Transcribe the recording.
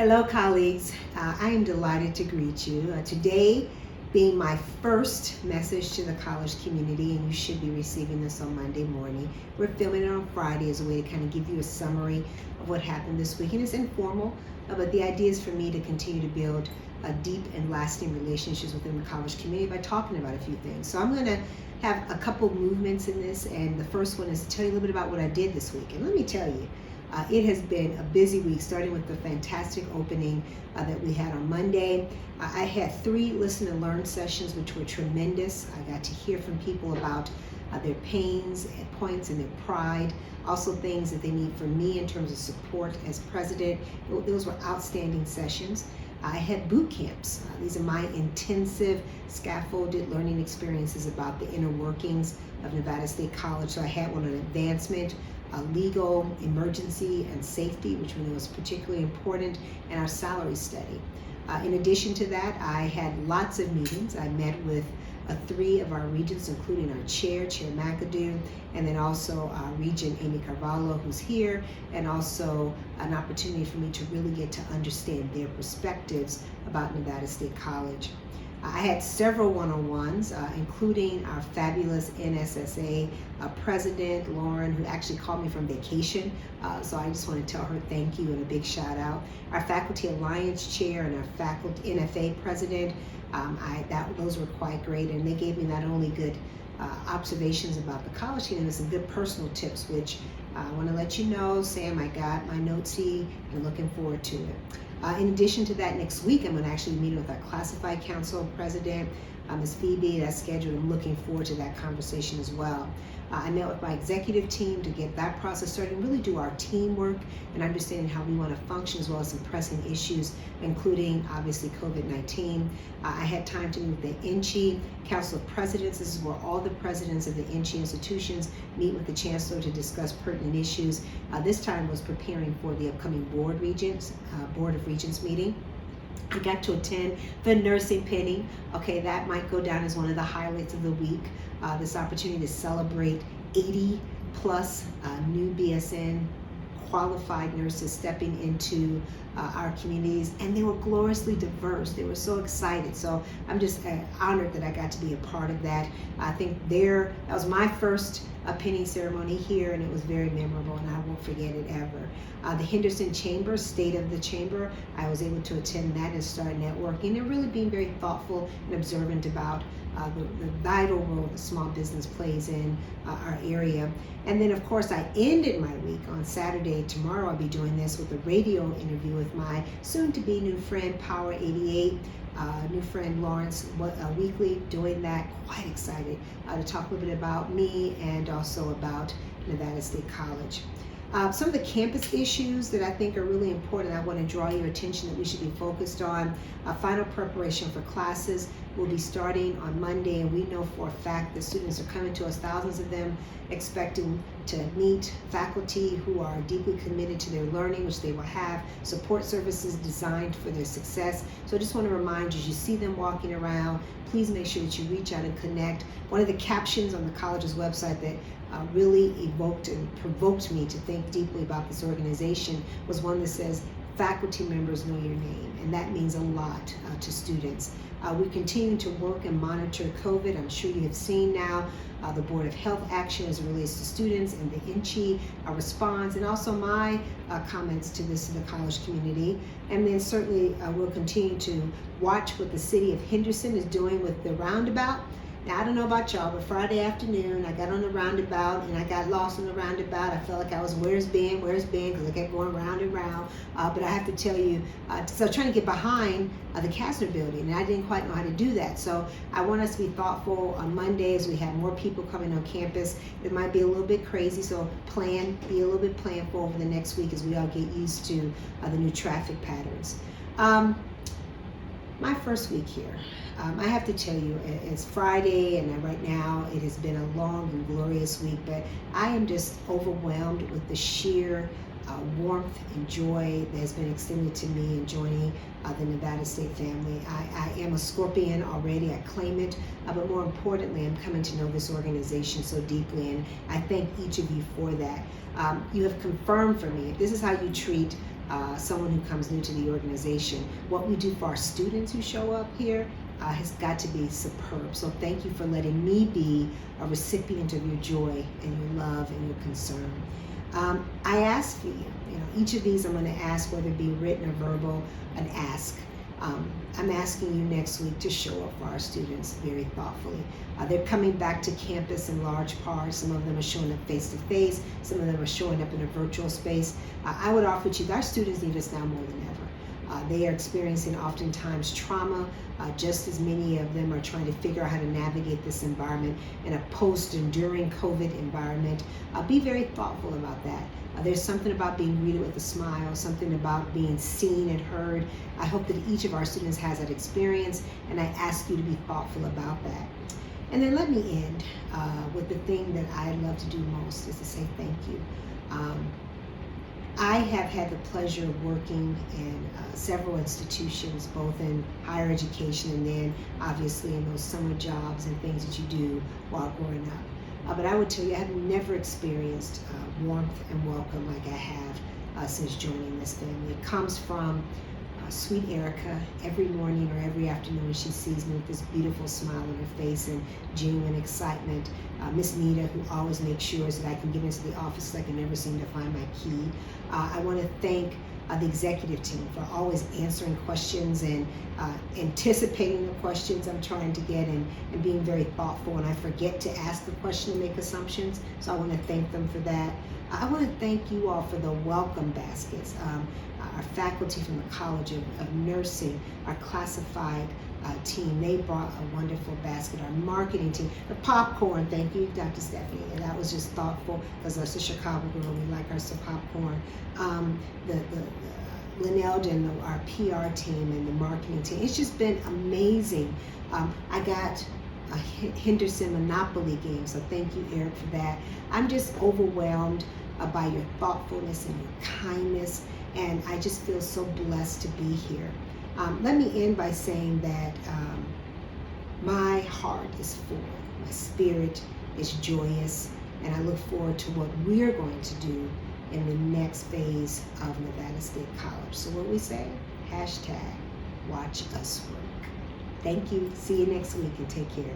Hello, colleagues. I am delighted to greet you. Today being my first message to the college community, and you should be receiving this on Monday morning. We're filming it on Friday as a way to kind of give you a summary of what happened this week. And it's informal, but the idea is for me to continue to build deep and lasting relationships within the college community by talking about a few things. So I'm going to have a couple movements in this, and the first one is to tell you a little bit about what I did this week. And let me tell you, it has been a busy week, starting with the fantastic opening that we had on Monday. I had 3 listen and learn sessions, which were tremendous. I got to hear from people about their pains and points and their pride, also things that they need from me in terms of support as president. Those were outstanding sessions. I had boot camps. These are my intensive scaffolded learning experiences about the inner workings of Nevada State College. So I had one on advancement, legal, emergency, and safety, which we know is particularly important, and our salary study. In addition to that, I had lots of meetings. I met with 3 of our regents, including our Chair McAdoo, and then also our Regent Amy Carvalho, who's here, and also an opportunity for me to really get to understand their perspectives about Nevada State College. I had several one-on-ones, including our fabulous NSSA president, Lauren, who actually called me from vacation. So I just want to tell her thank you and a big shout out. Our Faculty Alliance chair and our faculty NFA president, those were quite great, and they gave me not only good observations about the college team and some good personal tips, which I want to let you know, Sam, I got my notesy and looking forward to it. In addition to that, next week I'm going to actually meet with our Classified Council president, Ms. Phoebe. That's scheduled. I'm looking forward to that conversation as well. I met with my executive team to get that process started and really do our teamwork and understanding how we want to function, as well as some pressing issues, including obviously COVID-19. I had time to meet with the INCHE Council of Presidents. This is where all the presidents of the INCHE institutions meet with the chancellor to discuss pertinent issues. This time was preparing for the upcoming Board of Regents meeting. I got to attend the nursing pinning. Okay, that might go down as one of the highlights of the week. This opportunity to celebrate 80 plus new BSN qualified nurses stepping into our communities, and they were gloriously diverse. They were so excited. So I'm just honored that I got to be a part of that. I think that was my first pinning ceremony here, and it was very memorable, and I won't forget it ever. The Henderson Chamber, State of the Chamber, I was able to attend that and start networking and really being very thoughtful and observant about the vital role that small business plays in our area. And then of course I ended my week on Saturday. Tomorrow I'll be doing this with a radio interview with my soon-to-be new friend, Power 88, new friend Lawrence Weekly, doing that. Quite excited to talk a little bit about me and also about Nevada State College. Some of the campus issues that I think are really important, I want to draw your attention that we should be focused on. Final preparation for classes will be starting on Monday, and we know for a fact that students are coming to us, thousands of them, expecting to meet faculty who are deeply committed to their learning, which they will have support services designed for their success. So I just want to remind you, as you see them walking around, please make sure that you reach out and connect. One of the captions on the college's website that really evoked and provoked me to think deeply about this organization was one that says, faculty members know your name, and that means a lot to students. We continue to work and monitor COVID. I'm sure you have seen now the Board of Health action as it relates to students and the INCHE response, and also my comments to this to the college community. And then certainly we'll continue to watch what the city of Henderson is doing with the roundabout. Now, I don't know about y'all, but Friday afternoon, I got on the roundabout and I got lost on the roundabout. I felt like I was, where's Ben, because I kept going round and round. But I have to tell you, so I was trying to get behind the Kastner building, and I didn't quite know how to do that. So I want us to be thoughtful on Mondays. We have more people coming on campus. It might be a little bit crazy, so be a little bit planful over the next week as we all get used to the new traffic patterns. My first week here. I have to tell you, it's Friday, and right now it has been a long and glorious week, but I am just overwhelmed with the sheer warmth and joy that has been extended to me in joining the Nevada State family. I am a Scorpion already, I claim it, but more importantly, I'm coming to know this organization so deeply, and I thank each of you for that. You have confirmed for me, if this is how you treat someone who comes new to the organization. What we do for our students who show up here has got to be superb. So thank you for letting me be a recipient of your joy and your love and your concern. I ask for you, each of these I'm going to ask, whether it be written or verbal, an ask. I'm asking you next week to show up for our students very thoughtfully. They're coming back to campus in large part. Some of them are showing up face-to-face. Some of them are showing up in a virtual space. I would offer to you, our students need us now more than ever. They are experiencing oftentimes trauma. Just as many of them are trying to figure out how to navigate this environment in a post-enduring COVID environment. Be very thoughtful about that. There's something about being greeted with a smile, something about being seen and heard. I hope that each of our students has that experience, and I ask you to be thoughtful about that. And then let me end with the thing that I love to do most, is to say thank you. I have had the pleasure of working in several institutions, both in higher education and then obviously in those summer jobs and things that you do while growing up. But I would tell you, I have never experienced warmth and welcome like I have since joining this family. It comes from sweet Erica. Every morning or every afternoon when she sees me with this beautiful smile on her face and genuine excitement. Miss Nita, who always makes sure that I can get into the office, I can never seem to find my key. I want to thank the executive team for always answering questions and anticipating the questions I'm trying to get, and being very thoughtful when I forget to ask the question and make assumptions. So I want to thank them for that. I want to thank you all for the welcome baskets. Our faculty from the College of Nursing, our classified team, they brought a wonderful basket. Our marketing team, the popcorn, thank you, Dr. Stephanie. And that was just thoughtful, because us a Chicago girl, we like our some popcorn. Linnell and our PR team and the marketing team, it's just been amazing. I got a Henderson Monopoly game, so thank you, Eric, for that. I'm just overwhelmed by your thoughtfulness and your kindness, and I just feel so blessed to be here. Let me end by saying that my heart is full, my spirit is joyous, and I look forward to what we're going to do in the next phase of Nevada State College. So what we say, #watch us work. Thank you. See you next week, and take care.